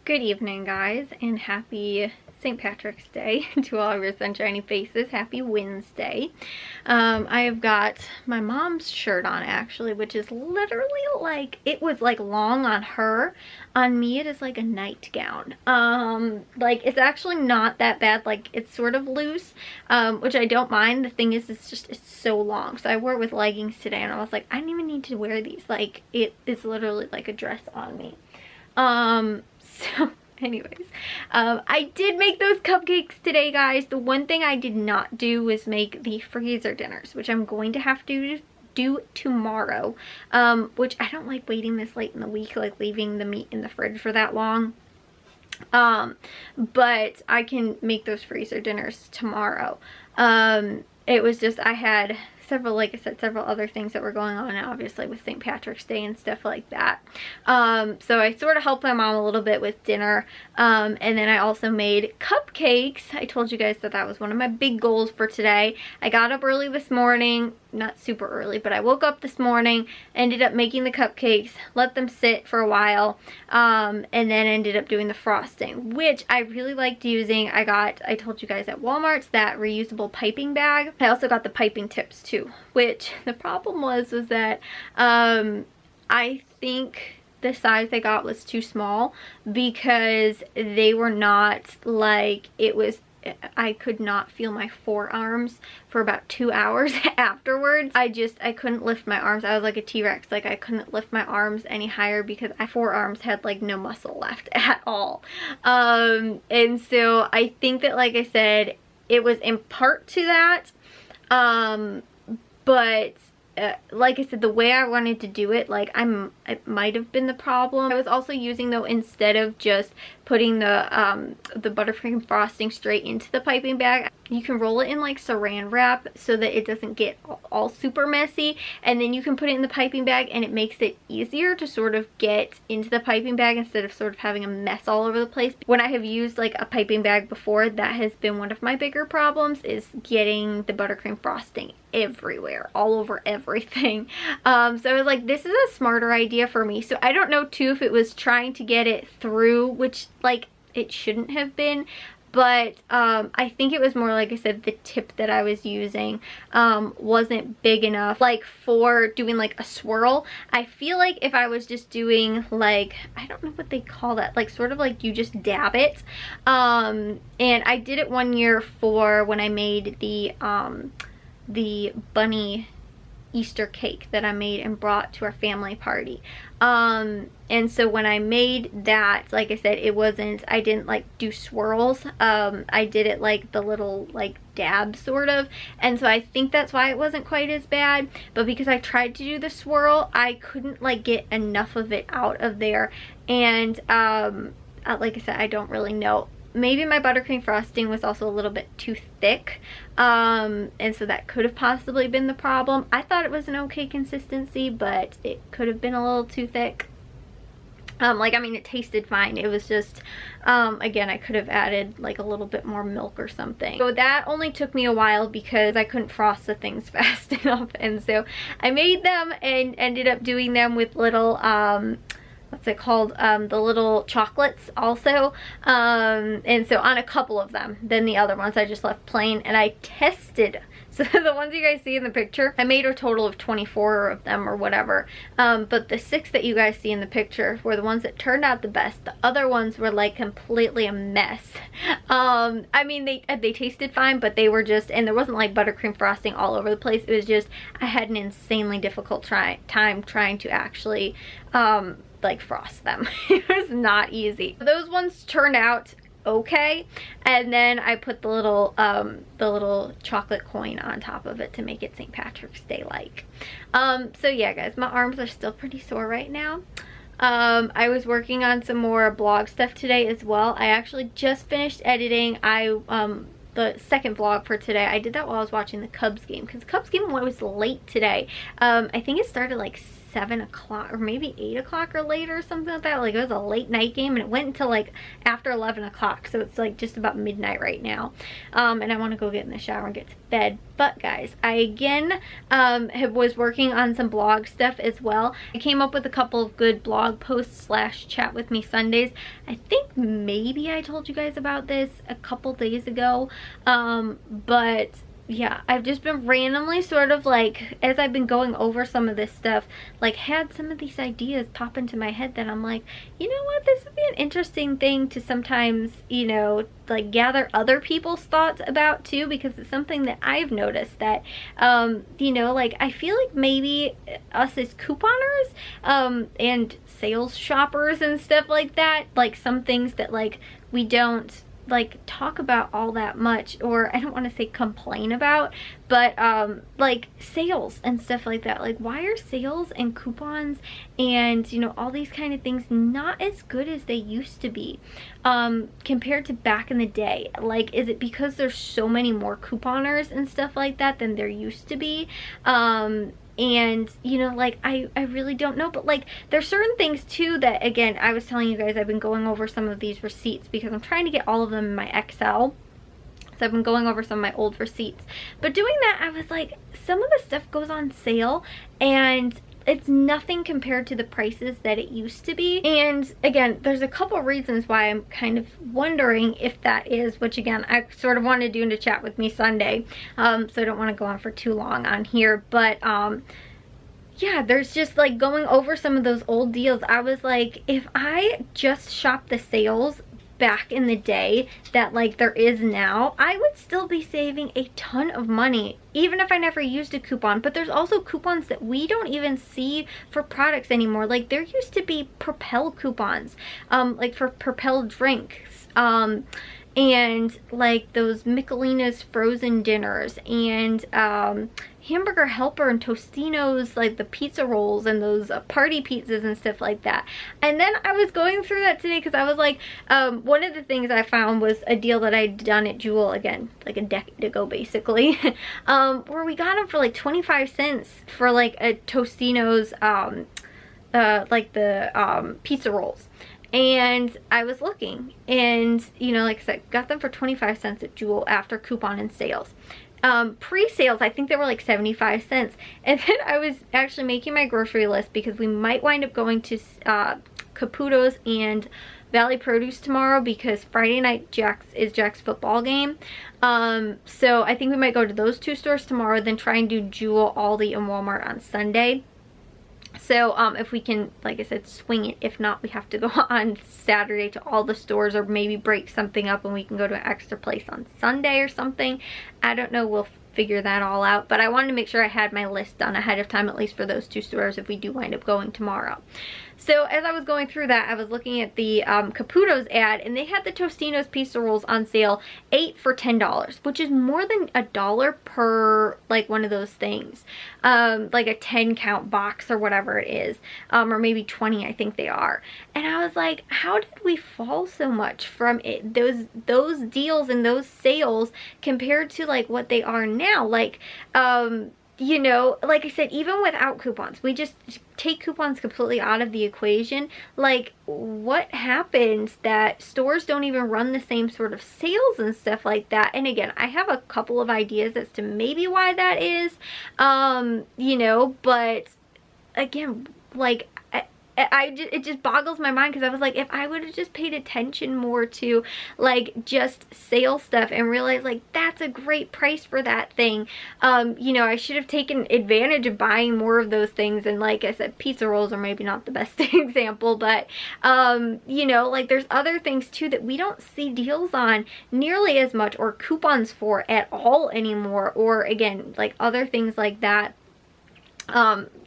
Good evening, guys, and happy St. Patrick's Day to all of your sunshiny faces. Happy Wednesday. I have got my mom's shirt on, actually, which is literally like, it was like long on her. On me, it is like a nightgown. Like, it's actually not that bad. Like, it's sort of loose, which I don't mind. The thing is, it's so long. So I wore it with leggings today, and I was like, I don't even need to wear these. Like, it is literally like a dress on me. So anyways, I did make those cupcakes today, guys. The one thing I did not do was make the freezer dinners, which I'm going to have to do tomorrow, which I don't like waiting this late in the week, like leaving the meat in the fridge for that long. But I can make those freezer dinners tomorrow. It was just, I had several, like I said, several other things that were going on, obviously, with St. Patrick's Day and stuff like that. So I sort of helped my mom a little bit with dinner. And then I also made cupcakes. I told you guys that that was one of my big goals for today. I got up early this morning. Not super early, but I woke up this morning, ended up making the cupcakes, let them sit for a while, and then ended up doing the frosting, which I really liked using. I told you guys at Walmart's that reusable piping bag. I also got the piping tips too, which the problem was that I think the size I got was too small, because they were not like, I could not feel my forearms for about 2 hours afterwards. I couldn't lift my arms. I was like a T-Rex. Like, I couldn't lift my arms any higher because my forearms had like no muscle left at all. And so I think that, like I said, it was in part to that. But like I said, the way I wanted to do it, like, it might have been the problem. I was also using, though, instead of just putting the buttercream frosting straight into the piping bag, you can roll it in like saran wrap so that it doesn't get all super messy, and then you can put it in the piping bag, and it makes it easier to sort of get into the piping bag instead of sort of having a mess all over the place. When I have used like a piping bag before, that has been one of my bigger problems, is getting the buttercream frosting everywhere, all over everything. So I was like, this is a smarter idea for me. So I don't know too if it was trying to get it through, which like it shouldn't have been, but I think it was more, like I said, the tip that I was using wasn't big enough, like, for doing like a swirl. I feel like if I was just doing, like, I don't know what they call that, like sort of like you just dab it, and I did it one year for when I made the bunny Easter cake that I made and brought to our family party. And so when I made that, like I said, I didn't like do swirls. I did it like the little like dab sort of, and so I think that's why it wasn't quite as bad. But because I tried to do the swirl, I couldn't like get enough of it out of there, and like I said, I don't really know. Maybe my buttercream frosting was also a little bit too thick, and so that could have possibly been the problem. I thought it was an okay consistency, but it could have been a little too thick. Like, I mean, it tasted fine. It was just, again, I could have added like a little bit more milk or something. So that only took me a while because I couldn't frost the things fast enough, and so I made them and ended up doing them with little, what's it called, the little chocolates also, and so on a couple of them. Then the other ones I just left plain, and I tested. So the ones you guys see in the picture, I made a total of 24 of them or whatever, but the 6 that you guys see in the picture were the ones that turned out the best. The other ones were like completely a mess. I mean, they tasted fine, but they were just, and there wasn't like buttercream frosting all over the place. It was just, I had an insanely difficult time trying to actually like frost them. It was not easy. Those ones turned out okay, and then I put the little chocolate coin on top of it to make it St. Patrick's Day like. So yeah, guys, my arms are still pretty sore right now. I was working on some more blog stuff today as well. I actually just finished editing the second vlog for today. I did that while I was watching the Cubs game, because the Cubs game was late today. I think it started like 7 o'clock or maybe 8 o'clock or later or something like that. Like it was a late night game, and it went until like after 11 o'clock, so it's like just about midnight right now. And I want to go get in the shower and get to bed. But guys, I again was working on some blog stuff as well. I came up with a couple of good blog posts / chat with me Sundays. I think maybe I told you guys about this a couple days ago, but yeah, I've just been randomly sort of like, as I've been going over some of this stuff, like had some of these ideas pop into my head that I'm like, you know what, this would be an interesting thing to sometimes, you know, like gather other people's thoughts about too, because it's something that I've noticed that, you know, like I feel like maybe us as couponers, and sales shoppers and stuff like that, like some things that like we don't like talk about all that much, or I don't want to say complain about, but like sales and stuff like that. Like, why are sales and coupons and, you know, all these kind of things not as good as they used to be compared to back in the day? Like, is it because there's so many more couponers and stuff like that than there used to be? And you know, like I really don't know, but like there's certain things too that, again, I was telling you guys, I've been going over some of these receipts because I'm trying to get all of them in my Excel. So I've been going over some of my old receipts, but doing that, I was like, some of the stuff goes on sale and it's nothing compared to the prices that it used to be. And again, there's a couple reasons why I'm kind of wondering if that is, which again, I sort of want to do in a chat with me Sunday. So I don't want to go on for too long on here, but yeah, there's just like going over some of those old deals. I was like, if I just shop the sales back in the day that like there is now, I would still be saving a ton of money even if I never used a coupon. But there's also coupons that we don't even see for products anymore. Like there used to be Propel coupons, like for Propel drinks, and like those Michelina's frozen dinners, and Hamburger Helper and Tostino's, like the pizza rolls and those party pizzas and stuff like that. And then I was going through that today because I was like, one of the things I found was a deal that I'd done at Jewel, again, like a decade ago basically, where we got them for like 25 cents for like a Tostino's, like the pizza rolls. And I was looking, and you know, like I said, got them for 25 cents at Jewel after coupon and sales. Pre-sales, I think they were like 75 cents. And then I was actually making my grocery list because we might wind up going to Caputo's and Valley Produce tomorrow because Friday night is Jack's football game. So I think we might go to those two stores tomorrow, then try and do Jewel, Aldi, and Walmart on Sunday. So if we can, like I said, swing it. If not, we have to go on Saturday to all the stores, or maybe break something up and we can go to an extra place on Sunday or something. I don't know, we'll figure that all out, but I wanted to make sure I had my list done ahead of time, at least for those two stores if we do wind up going tomorrow. So as I was going through that, I was looking at the Caputo's ad, and they had the Tostino's pizza rolls on sale, 8 for $10, which is more than $1 per like one of those things, like a 10 count box or whatever it is, or maybe 20, I think they are. And I was like, how did we fall so much from it, those deals and those sales compared to like what they are now? Like you know, like I said, even without coupons, we just take coupons completely out of the equation. Like, what happens that stores don't even run the same sort of sales and stuff like that? And again, I have a couple of ideas as to maybe why that is, you know, but again, like, it just boggles my mind, because I was like, if I would have just paid attention more to like just sale stuff and realized like that's a great price for that thing, you know, I should have taken advantage of buying more of those things. And like I said, pizza rolls are maybe not the best example, but you know, like there's other things too that we don't see deals on nearly as much or coupons for at all anymore, or again, like other things like that,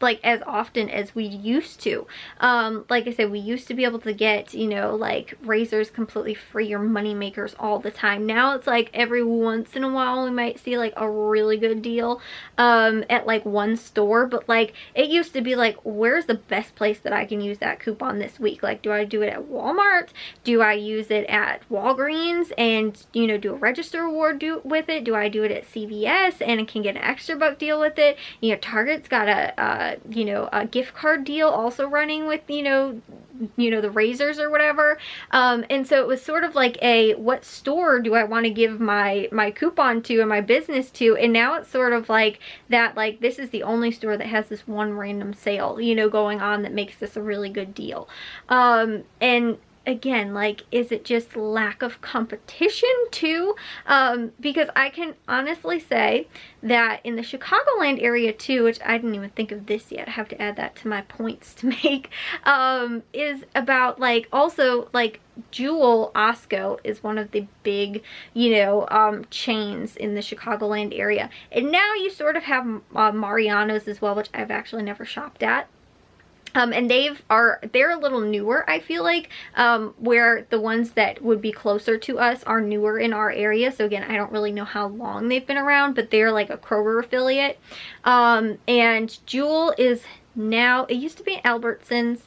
like as often as we used to. Like I said, we used to be able to get, you know, like razors completely free or money makers all the time. Now it's like every once in a while we might see like a really good deal at like one store, but like it used to be like, where's the best place that I can use that coupon this week? Like, do I do it at Walmart? Do I use it at Walgreens and, you know, do a register award with it? Do I do it at CVS and can get an extra buck deal with it? You know, Target's got got a you know, a gift card deal also running with, you know, the razors or whatever. And so it was sort of like a, what store do I want to give my coupon to and my business to? And now it's sort of like that, like, this is the only store that has this one random sale, you know, going on that makes this a really good deal. And again, like, is it just lack of competition too? Because I can honestly say that in the Chicagoland area too, which I didn't even think of this yet, I have to add that to my points to make, is about, like, also, like, Jewel Osco is one of the big, you know, chains in the Chicagoland area. And now you sort of have Mariano's as well, which I've actually never shopped at. And they're a little newer, I feel like, where the ones that would be closer to us are newer in our area. So again, I don't really know how long they've been around, but they're like a Kroger affiliate. And Jewel is now, it used to be Albertsons,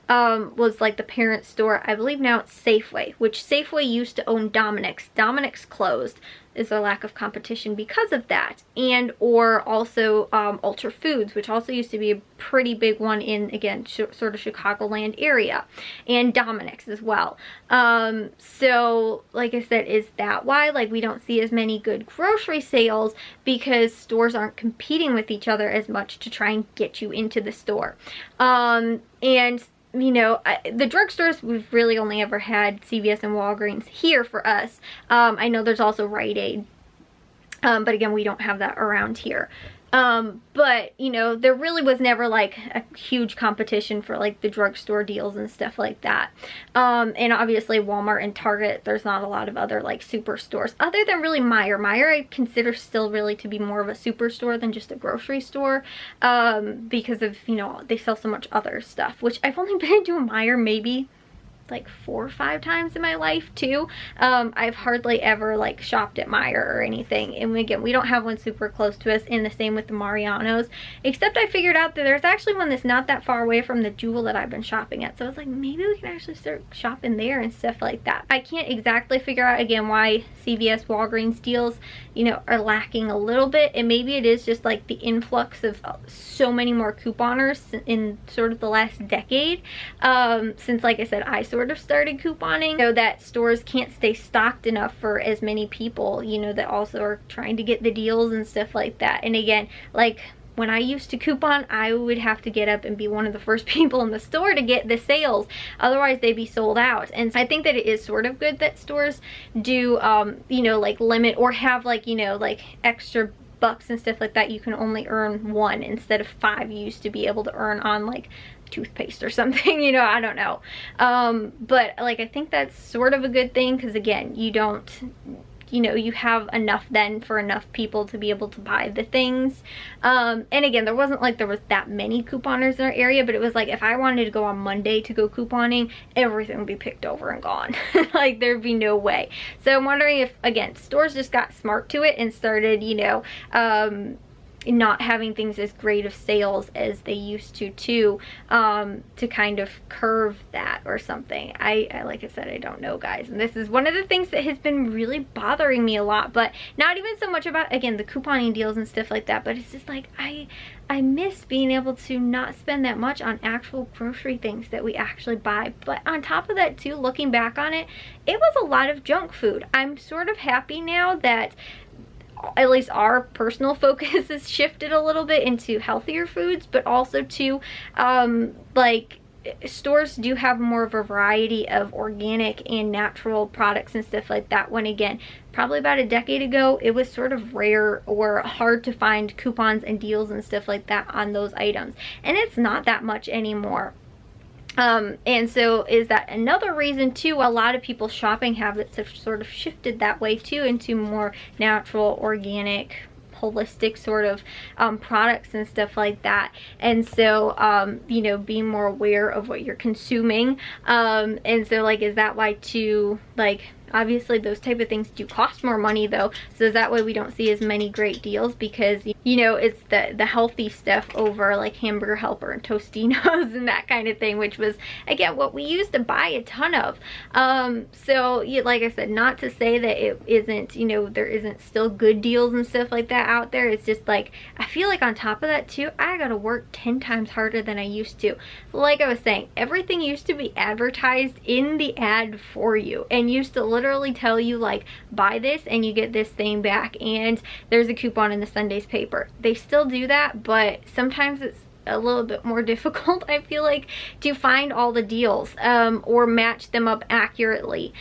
was like the parent store. I believe now it's Safeway, which Safeway used to own Dominic's. Dominic's closed. Is a lack of competition because of that. And or also Ultra Foods, which also used to be a pretty big one in, again, sort of Chicagoland area, and Dominic's as well. So like I said, is that why, like, we don't see as many good grocery sales? Because stores aren't competing with each other as much to try and get you into the store. And you know, the drugstores, we've really only ever had CVS and Walgreens here for us. I know there's also Rite Aid, but again, we don't have that around here. But, you know, there really was never like a huge competition for like the drugstore deals and stuff like that. And obviously Walmart and Target, there's not a lot of other like superstores other than really Meijer. Meijer I consider still really to be more of a superstore than just a grocery store, because of, you know, they sell so much other stuff, which I've only been into a Meijer maybe like 4 or 5 times in my life too. I've hardly ever like shopped at Meijer or anything, and again, we don't have one super close to us, and the same with the Mariano's, except I figured out that there's actually one that's not that far away from the Jewel that I've been shopping at, so I was like, maybe we can actually start shopping there and stuff like that. I can't exactly figure out again why CVS Walgreens deals, you know, are lacking a little bit, and maybe it is just like the influx of so many more couponers in sort of the last decade, since, like I said, I sort of started couponing, so that stores can't stay stocked enough for as many people, you know, that also are trying to get the deals and stuff like that. And again, like when I used to coupon, I would have to get up and be one of the first people in the store to get the sales, otherwise they'd be sold out. And I think that it is sort of good that stores do, you know, like limit or have like, you know, like extra bucks and stuff like that. You can only earn 1 instead of 5 you used to be able to earn on like toothpaste or something, you know, I don't know. But like, I think that's sort of a good thing, because again, you don't, you know, you have enough then for enough people to be able to buy the things. And again, there wasn't like there was that many couponers in our area, but it was like if I wanted to go on Monday to go couponing, everything would be picked over and gone. Like there'd be no way. So I'm wondering if, again, stores just got smart to it and started, you know, not having things as great of sales as they used to kind of curve that or something. I like I said, I don't know, guys, and this is one of the things that has been really bothering me a lot, but not even so much about, again, the couponing deals and stuff like that, but it's just like I miss being able to not spend that much on actual grocery things that we actually buy. But on top of that too, looking back on it, it was a lot of junk food. I'm sort of happy now that at least our personal focus has shifted a little bit into healthier foods, but also to like stores do have more of a variety of organic and natural products and stuff like that, when again, probably about a decade ago, it was sort of rare or hard to find coupons and deals and stuff like that on those items, and it's not that much anymore. And so is that another reason too, a lot of people's shopping habits have sort of shifted that way too, into more natural, organic, holistic sort of products and stuff like that. And so you know, being more aware of what you're consuming. And so like, is that why too, like Obviously those type of things do cost more money though, so that way we don't see as many great deals, because you know, it's the healthy stuff over like Hamburger Helper and Tostinos and that kind of thing, which was again what we used to buy a ton of. So yeah, like I said, not to say that it isn't, you know, there isn't still good deals and stuff like that out there. It's just like, I feel like on top of that too, I gotta work 10 times harder than I used to. Like I was saying, everything used to be advertised in the ad for you and used to literally tell you like, buy this and you get this thing back, and there's a coupon in the Sunday's paper. They still do that, but sometimes it's a little bit more difficult, I feel like, to find all the deals or match them up accurately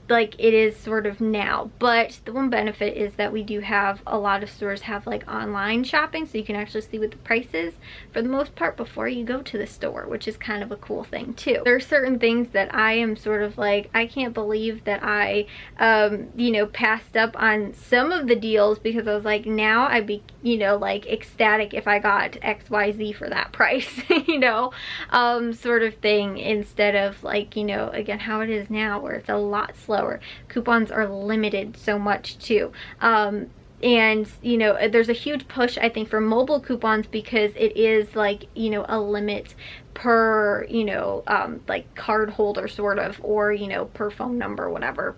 like it is sort of now. But the one benefit is that we do have, a lot of stores have like online shopping, so you can actually see what the price is for the most part before you go to the store, which is kind of a cool thing too. There are certain things that I am sort of like, I can't believe that I you know, passed up on some of the deals, because I was like, now I'd be, you know, like ecstatic if I got XYZ for that price, you know, sort of thing, instead of like, you know, again, how it is now where it's a lot slower. Coupons are limited so much too. And you know, there's a huge push, I think, for mobile coupons, because it is like, you know, a limit per, you know, like card holder sort of, or, you know, per phone number, whatever.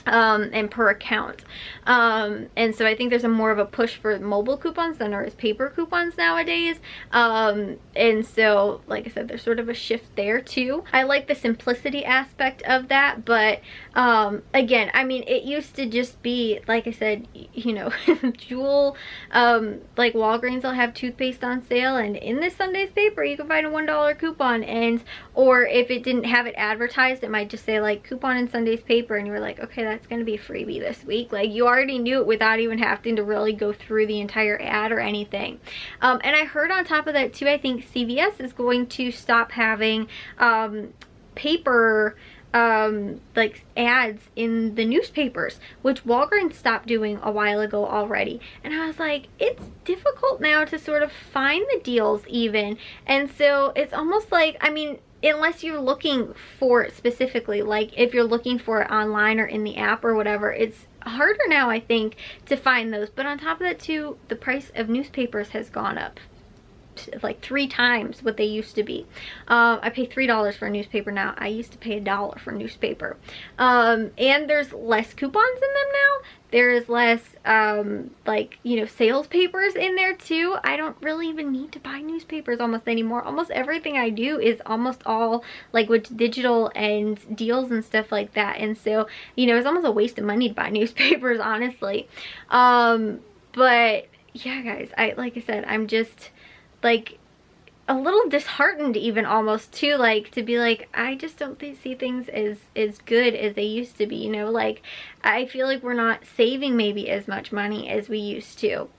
And per account. And so I think there's a more of a push for mobile coupons than there is paper coupons nowadays. And so, like I said, there's sort of a shift there too. I like the simplicity aspect of that, but again, I mean, it used to just be, like I said, you know, Jewel, like Walgreens will have toothpaste on sale, and in this Sunday's paper you can find a $1 coupon, and or if it didn't have it advertised, it might just say like coupon in Sunday's paper, and you were like, okay, that's gonna be a freebie this week. Like, you already knew it without even having to really go through the entire ad or anything. And I heard on top of that too, I think CVS is going to stop having paper like ads in the newspapers, which Walgreens stopped doing a while ago already. And I was like, it's difficult now to sort of find the deals even. And so it's almost like, I mean, unless you're looking for it specifically, like if you're looking for it online or in the app or whatever, it's harder now, I think, to find those. But on top of that too, the price of newspapers has gone up like 3 times what they used to be. I pay $3 for a newspaper now. I used to pay $1 for a newspaper. And there's less coupons in them now. There is less like, you know, sales papers in there too. I don't really even need to buy newspapers almost anymore. Almost everything I do is almost all like with digital and deals and stuff like that. And so, you know, it's almost a waste of money to buy newspapers, honestly. But yeah, guys, like I said, I'm just like a little disheartened even almost too, like to be like, I just don't see things as good as they used to be, you know, like I feel like we're not saving maybe as much money as we used to.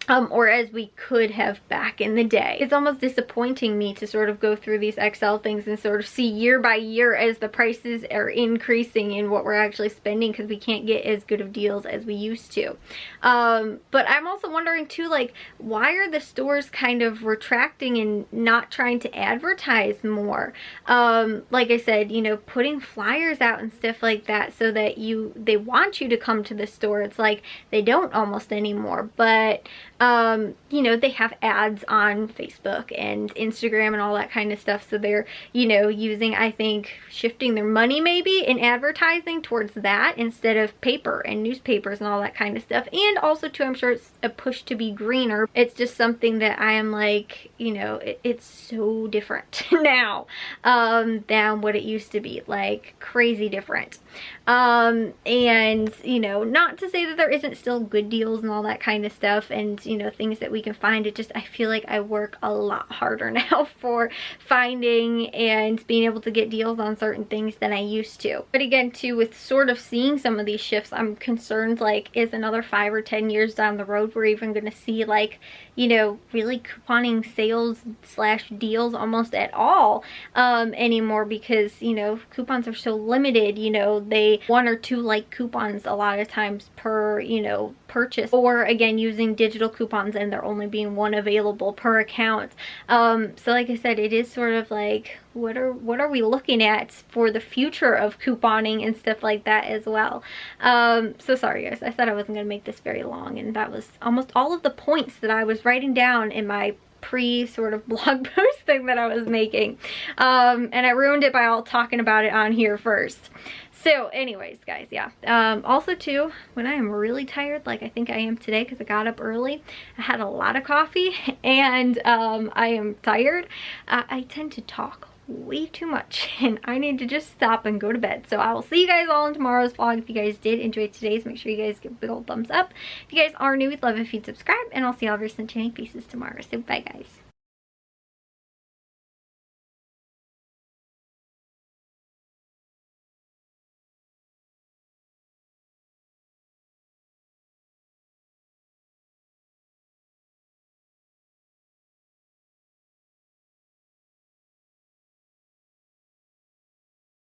Or as we could have back in the day. It's almost disappointing me to sort of go through these Excel things and sort of see year by year as the prices are increasing in what we're actually spending, because we can't get as good of deals as we used to. But I'm also wondering too, like, why are the stores kind of retracting and not trying to advertise more? Like I said, you know, putting flyers out and stuff like that so that they want you to come to the store. It's like they don't almost anymore, but you know, they have ads on Facebook and Instagram and all that kind of stuff, so they're, you know, using, I think, shifting their money maybe in advertising towards that instead of paper and newspapers and all that kind of stuff. And also too, I'm sure it's a push to be greener. It's just something that I am like, you know, it's so different now than what it used to be, like crazy different. And you know, not to say that there isn't still good deals and all that kind of stuff, and you know, things that we can find. It just, I feel like I work a lot harder now for finding and being able to get deals on certain things than I used to. But again too, with sort of seeing some of these shifts, I'm concerned, like, is another 5 or 10 years down the road we're even going to see, like, you know, really couponing sales slash deals almost at all anymore, because, you know, coupons are so limited. You know, they 1 or 2 like coupons a lot of times per, you know, per purchase, or again using digital coupons and there only being one available per account. So like I said, it is sort of like, what are we looking at for the future of couponing and stuff like that as well. So sorry guys, I said I wasn't gonna make this very long, and that was almost all of the points that I was writing down in my pre sort of blog post thing that I was making, and I ruined it by all talking about it on here first. So anyways guys, yeah, also too, when I am really tired, like I think I am today because I got up early, I had a lot of coffee, and I am tired, I tend to talk way too much, and I need to just stop and go to bed. So I will see you guys all in tomorrow's vlog. If you guys did enjoy today's, make sure you guys give a big old thumbs up. If you guys are new, we'd love if you'd subscribe, and I'll see all of your sunshiny faces tomorrow. So bye guys.